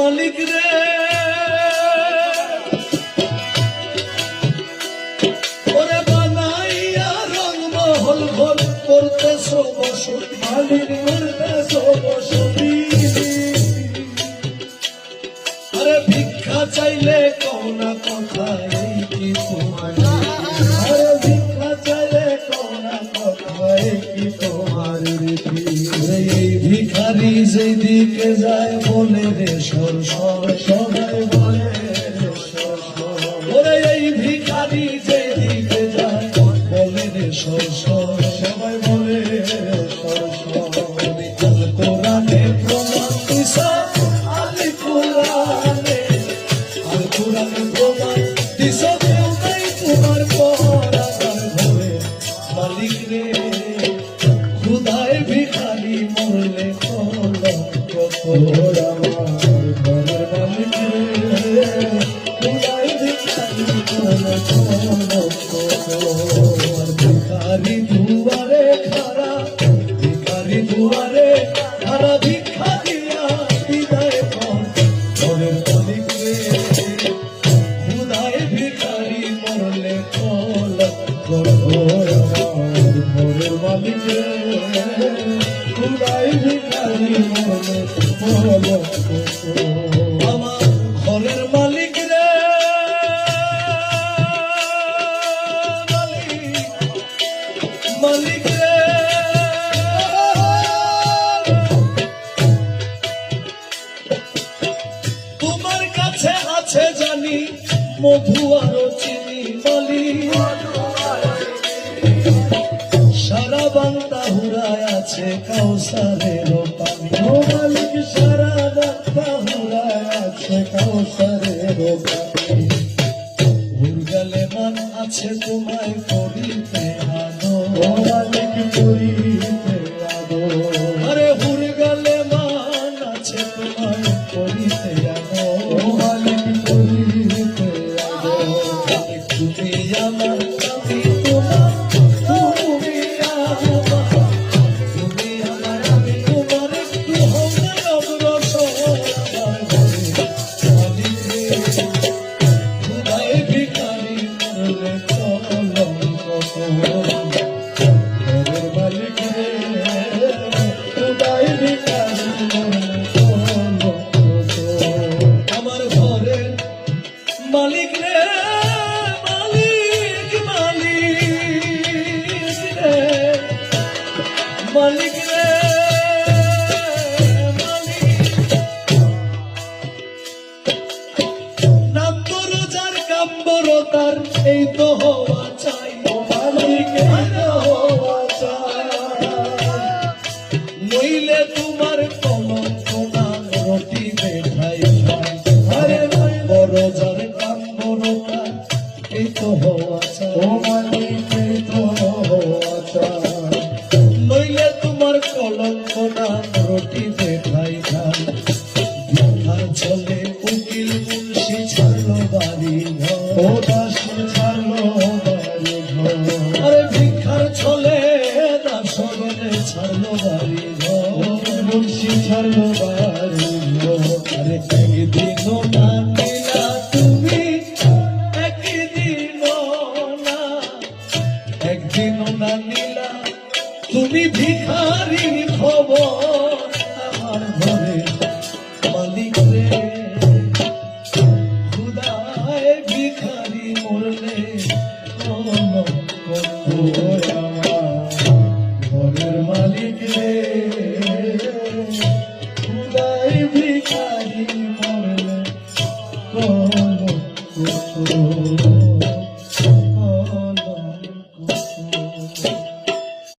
মালিক রে ওরে বানাইয়া রংমহল ঘর করতেছ বসতি মালিক করতেছ বসতি আরে ভিক্ষা চাইলে কোনা কথা এই কি তোমার আরে ভিক্ষা চাইলে কোনা কথা এই কি তোমার রীতি এই ভিখারি যেদিকে যায় বলে রে সর সর সবাই বলে ওরে এই ভিখারি যেদিকে যায় বলে রে সর সর সবাই বলে সর সর আল কোরআনে প্রমাণ দিছা আল কোরআনে প্রমাণ দিছা কেউ নাই তোমার পর আমার ঘরে মালিক রে খুদায় ভিখারি মরলে কলঙ্ক তোর আমার ঘরের মালিক রে খুদায় ভিখারি মরলে কলঙ্ক তোর ভিখারি দুয়ারে খারা ভিখারি দুয়ারে খারা ভিক্ষা দিয়া বিদায় কর ঘরের মালিক রে খুদায় ভিখারি মরলে কলঙ্ক তোর আমার ঘরের মালিক রে আমার ঘরের মালিক রে মালিক রে তোমার কাছে আছে জানি মধু আর চিনি মালিক সারা বান্তা হুরায় আছে কাউসারের পানি ও মালিক সারা বান্তা হুরায় আছে কাউসারের পানি হুরগালে মান আছে তোমায় করিতে আনো ও মালিক করিতে আনো আরে হুরগালে মান আছে তোমায় করিতে আনো ও মালিক করিতে আনো তুমি আমার আমি তোমার মালিক রে মালিক মালিক রে মালিক রে নাম তো রোজার কাম্বরতার এই তো হওয়া চাই ও মালিক এই তো হওয়া চাই নইলে তোমার কলঙ্ক না রটি বেঠাই খাই আরে রোজার কাম্বরতার এই তো হওয়া চাই ও মালিক এই তো হওয়া চাই নইলে তোমার কলঙ্ক না রটি বেঠাই খাই ভিক্ষার চলে উকিল মুন্সি ছাড়লো বাড়ি ঘর ও দাসী ছাড়লো বাড়ি ঘর আরে ভিক্ষার চলে দাসনে ছাড়লো বাড়ি ঘর মুন্সি ছাড়লো বাড়ি ঘর আরে একদিনও না নিলা তুমি একদিনও না নিলা তুমি ভিখারি খবর